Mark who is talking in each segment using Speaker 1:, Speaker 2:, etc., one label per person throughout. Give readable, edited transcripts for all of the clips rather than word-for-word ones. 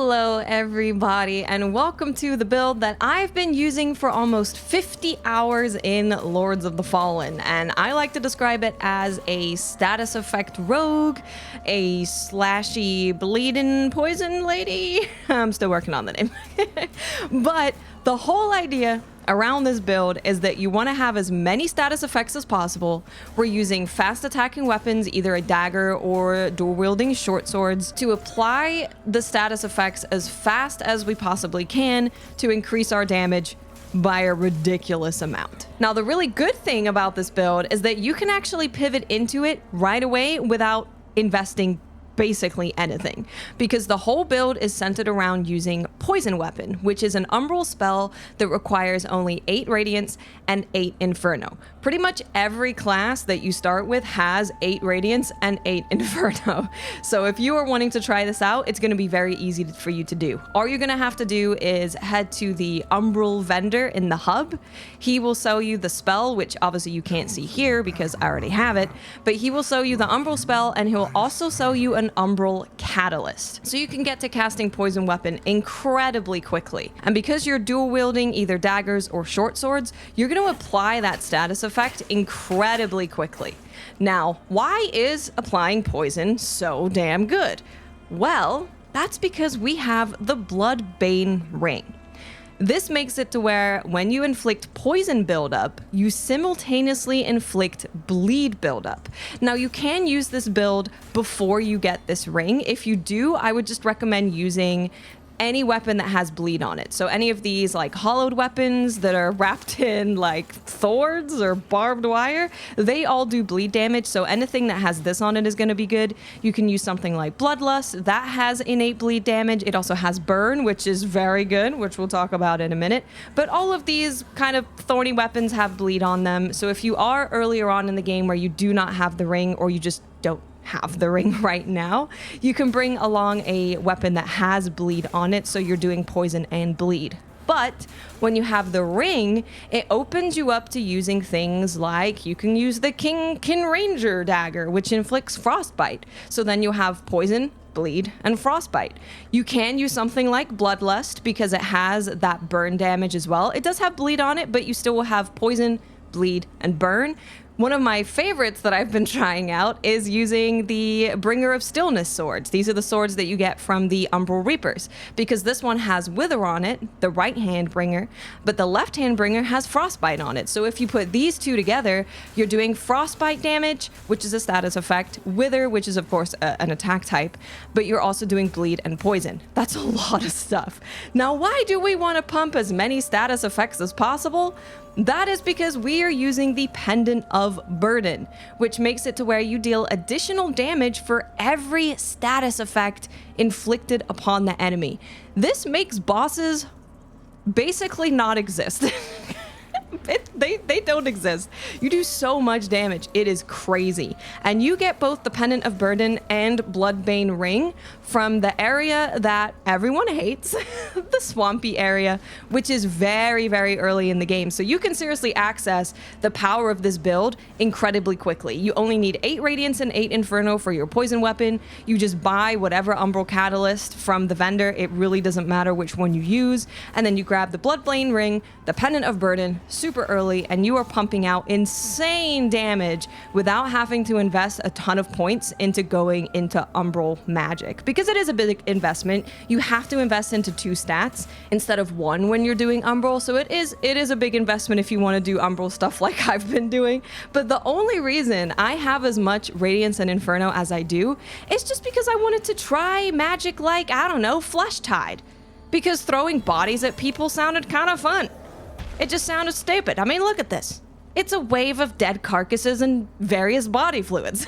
Speaker 1: Hello everybody, and welcome to the build that I've been using for almost 50 hours in Lords of the Fallen, and I like to describe it as a status effect rogue, a slashy bleeding poison lady. I'm still working on the name. But the whole idea around this build is that you want to have as many status effects as possible. We're using fast attacking weapons, either a dagger or dual wielding short swords, to apply the status effects as fast as we possibly can to increase our damage by a ridiculous amount. Now, the really good thing about this build is that you can actually pivot into it right away without investing basically anything, because the whole build is centered around using Poison Weapon, which is an umbral spell that requires only 8 Radiance and 8 Inferno. Pretty much every class that you start with has 8 Radiance and 8 Inferno. So if you are wanting to try this out, it's going to be very easy for you to do. All you're going to have to do is head to the Umbrell vendor in the hub. He will sell you the spell, which obviously you can't see here because I already have it, but he will sell you the umbral spell, and he'll also sell you an Umbrell catalyst, so you can get to casting Poison Weapon incredibly quickly. And because you're dual wielding either daggers or short swords, you're going to apply that status effect incredibly quickly. Now, why is applying poison so damn good? Well, that's because we have the Blood Bane ring. This makes it to where when you inflict poison buildup, you simultaneously inflict bleed buildup. Now, you can use this build before you get this ring. If you do, I would just recommend using any weapon that has bleed on it. So any of these like hollowed weapons that are wrapped in like thorns or barbed wire, they all do bleed damage. So anything that has this on it is going to be good. You can use something like Bloodlust. That has innate bleed damage. It also has Burn, which is very good, which we'll talk about in a minute. But all of these kind of thorny weapons have bleed on them. So if you are earlier on in the game where you do not have the ring, or you just don't have the ring right now, you can bring along a weapon that has bleed on it, so you're doing poison and bleed. But when you have the ring, it opens you up to using things like you can use the Kin Ranger dagger, which inflicts frostbite. So then you have poison, bleed, and frostbite. You can use something like Bloodlust because it has that burn damage as well. It does have bleed on it, but you still will have poison, bleed, and burn. One of my favorites that I've been trying out is using the Bringer of Stillness swords. These are the swords that you get from the Umbrell Reapers, because this one has Wither on it, the right hand bringer, but the left hand bringer has Frostbite on it. So if you put these two together, you're doing Frostbite damage, which is a status effect, Wither, which is of course an attack type, but you're also doing bleed and poison. That's a lot of stuff. Now, why do we want to pump as many status effects as possible? That is because we are using the Pendant of Burden, which makes it to where you deal additional damage for every status effect inflicted upon the enemy. This makes bosses basically not exist. They don't exist. You do so much damage. It is crazy. And you get both the Pendant of Burden and Bloodbane ring from the area that everyone hates, the swampy area, which is very, very early in the game. So you can seriously access the power of this build incredibly quickly. You only need 8 Radiance and 8 Inferno for your poison weapon. You just buy whatever Umbrell Catalyst from the vendor. It really doesn't matter which one you use. And then you grab the Bloodbane ring, the Pendant of Burden, super early, and you are pumping out insane damage without having to invest a ton of points into going into Umbrell magic. Because it is a big investment, you have to invest into 2 stats instead of 1 when you're doing Umbrell. So it is a big investment if you want to do Umbrell stuff like I've been doing. But the only reason I have as much Radiance and Inferno as I do is just because I wanted to try magic like, I don't know, Flesh Tide. Because throwing bodies at people sounded kind of fun. It just sounded stupid. I mean, look at this. It's a wave of dead carcasses and various body fluids.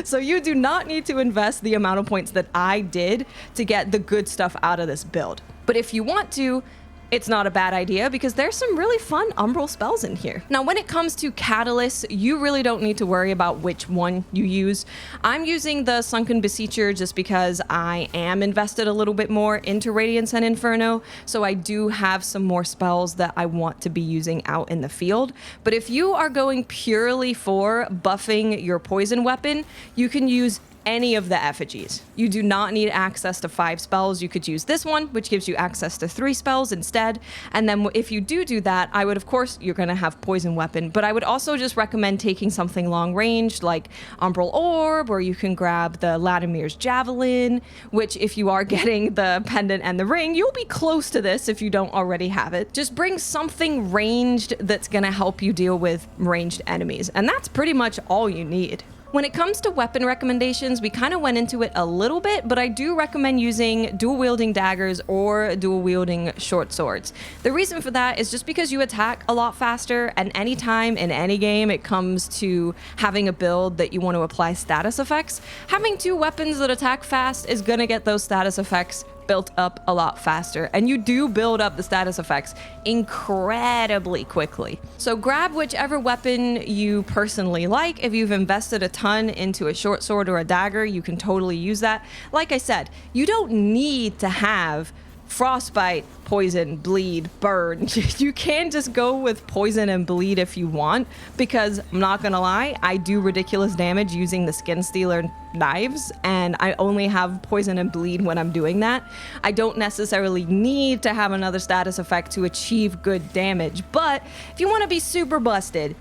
Speaker 1: So you do not need to invest the amount of points that I did to get the good stuff out of this build. But if you want to, it's not a bad idea, because there's some really fun Umbrell spells in here. Now, when it comes to catalysts, you really don't need to worry about which one you use. I'm using the Sunken Beseecher just because I am invested a little bit more into Radiance and Inferno, so I do have some more spells that I want to be using out in the field. But if you are going purely for buffing your poison weapon, you can use any of the effigies. You do not need access to 5 spells. You could use this one, which gives you access to 3 spells instead. And then if you do that, I would, of course, you're going to have poison weapon, but I would also just recommend taking something long range like Umbrell Orb, or you can grab the Latimer's Javelin, which if you are getting the pendant and the ring, you'll be close to this if you don't already have it. Just bring something ranged that's going to help you deal with ranged enemies. And that's pretty much all you need. When it comes to weapon recommendations, we kind of went into it a little bit, but I do recommend using dual-wielding daggers or dual-wielding short swords. The reason for that is just because you attack a lot faster, and anytime in any game it comes to having a build that you want to apply status effects, having 2 weapons that attack fast is going to get those status effects built up a lot faster, and you do build up the status effects incredibly quickly. So grab whichever weapon you personally like. If you've invested a ton into a short sword or a dagger, you can totally use that. Like I said, you don't need to have frostbite, poison, bleed, burn. You can just go with poison and bleed if you want, because I'm not gonna lie, I do ridiculous damage using the skin stealer knives, and I only have poison and bleed when I'm doing that. I don't necessarily need to have another status effect to achieve good damage, but if you want to be super busted,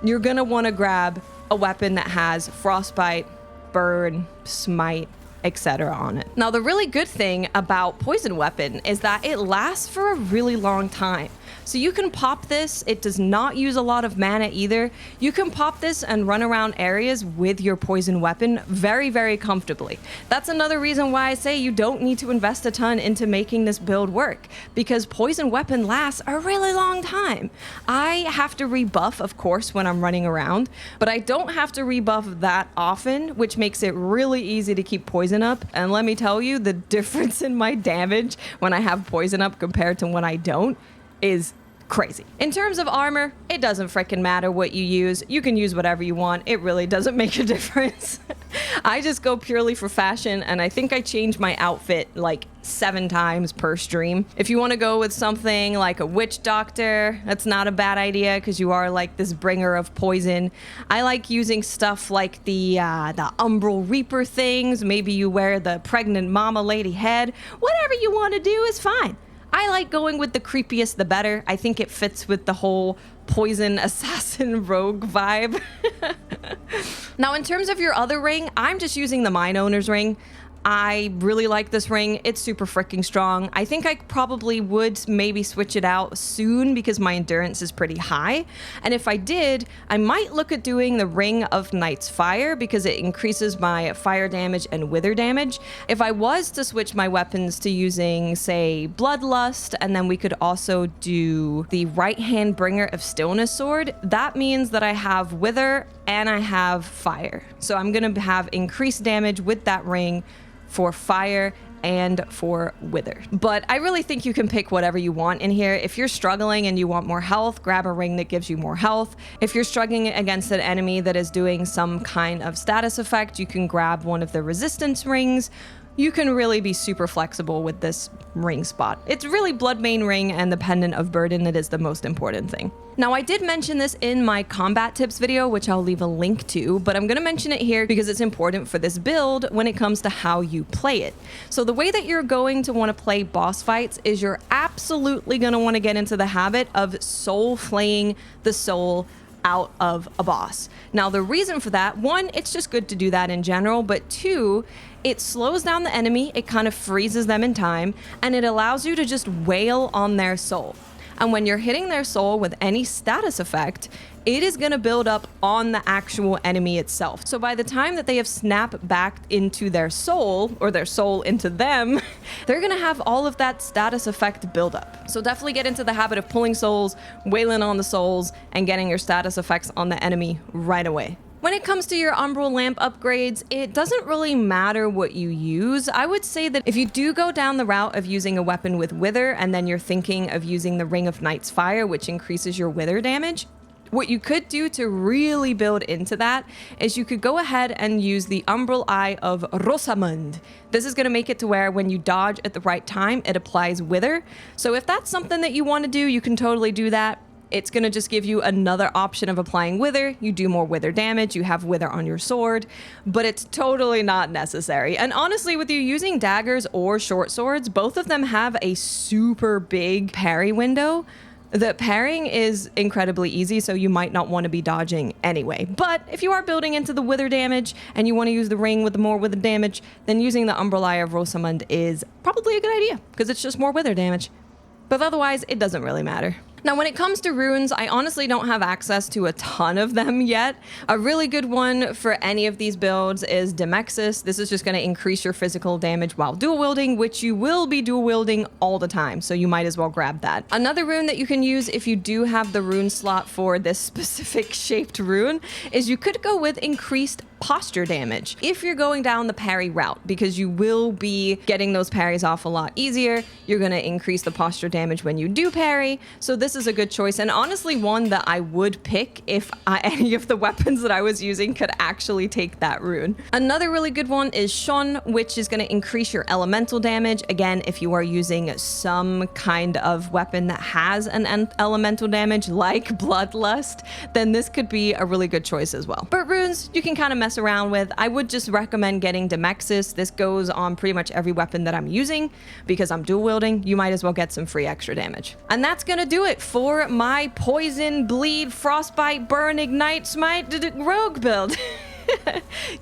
Speaker 1: you're gonna want to grab a weapon that has frostbite, burn, smite, etc. on it. Now, the really good thing about poison weapon is that it lasts for a really long time. So you can pop this. It does not use a lot of mana either. You can pop this and run around areas with your poison weapon very, very comfortably. That's another reason why I say you don't need to invest a ton into making this build work, because poison weapon lasts a really long time. I have to rebuff, of course, when I'm running around, but I don't have to rebuff that often, which makes it really easy to keep poison up. And let me tell you, the difference in my damage when I have poison up compared to when I don't is crazy. In terms of armor, it doesn't freaking matter what you use. You can use whatever you want. It really doesn't make a difference. I just go purely for fashion, and I think I change my outfit like 7 times per stream. If you want to go with something like a witch doctor, that's not a bad idea, because you are like this bringer of poison. I like using stuff like the umbral reaper things. Maybe you wear the pregnant mama lady head. Whatever you want to do is fine. I like going with the creepiest the better. I think it fits with the whole poison assassin rogue vibe. Now, in terms of your other ring, I'm just using the Mine Owner's ring. I really like this ring. It's super freaking strong. I think I probably would maybe switch it out soon because my endurance is pretty high. And if I did, I might look at doing the Ring of Knight's Fire because it increases my fire damage and wither damage. If I was to switch my weapons to using, say, Bloodlust, and then we could also do the Right Hand Bringer of Stillness sword, that means that I have wither and I have fire. So I'm gonna have increased damage with that ring for fire and for wither. But I really think you can pick whatever you want in here. If you're struggling and you want more health, grab a ring that gives you more health. If you're struggling against an enemy that is doing some kind of status effect, you can grab one of the resistance rings. You can really be super flexible with this ring spot. It's really Bloodbane ring and the Pendant of Burden that is the most important thing. Now, I did mention this in my combat tips video, which I'll leave a link to, but I'm going to mention it here because it's important for this build when it comes to how you play it. So the way that you're going to want to play boss fights is you're absolutely going to want to get into the habit of soul flaying the soul out of a boss. Now, the reason for that, 1, it's just good to do that in general, but 2, it slows down the enemy, it kind of freezes them in time, and it allows you to just wail on their soul. And when you're hitting their soul with any status effect, it is going to build up on the actual enemy itself. So by the time that they have snapped back into their soul, or their soul into them, they're going to have all of that status effect build up. So definitely get into the habit of pulling souls, wailing on the souls, and getting your status effects on the enemy right away. When it comes to your Umbrell lamp upgrades, it doesn't really matter what you use. I would say that if you do go down the route of using a weapon with wither, and then you're thinking of using the Ring of Knight's Fire, which increases your wither damage, what you could do to really build into that is you could go ahead and use the Umbrell Eye of Rosamund. This is going to make it to where when you dodge at the right time, it applies wither. So if that's something that you want to do, you can totally do that. It's going to just give you another option of applying wither. You do more wither damage, you have wither on your sword, but it's totally not necessary. And honestly, with you using daggers or short swords, both of them have a super big parry window. The parrying is incredibly easy, so you might not want to be dodging anyway. But if you are building into the wither damage and you want to use the ring with the more wither damage, then using the Umbrell Eye of Rosamund is probably a good idea because it's just more wither damage. But otherwise, it doesn't really matter. Now, when it comes to runes, I honestly don't have access to a ton of them yet. A really good one for any of these builds is Demexis. This is just going to increase your physical damage while dual wielding, which you will be dual wielding all the time, so you might as well grab that. Another rune that you can use if you do have the rune slot for this specific shaped rune is you could go with increased posture damage if you're going down the parry route, because you will be getting those parries off a lot easier. You're going to increase the posture damage when you do parry, so this is a good choice, and honestly one that I would pick if any of the weapons that I was using could actually take that rune. Another really good one is Shon, which is going to increase your elemental damage. Again, if you are using some kind of weapon that has an elemental damage like Bloodlust, then this could be a really good choice as well. But runes you can kind of mess around with. I would just recommend getting Demexis. This goes on pretty much every weapon that I'm using because I'm dual wielding. You might as well get some free extra damage. And that's gonna do it for my poison, bleed, frostbite, burn, ignite, smite rogue build.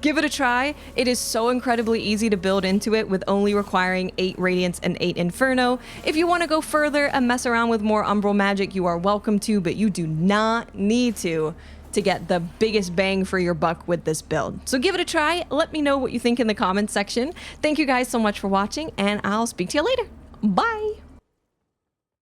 Speaker 1: Give it a try. It is so incredibly easy to build into it with only requiring 8 Radiance and 8 Inferno. If you want to go further and mess around with more Umbral magic, you are welcome to, but you do not need to get the biggest bang for your buck with this build. So give it a try. Let me know what you think in the comments section. Thank you guys so much for watching, and I'll speak to you later. Bye!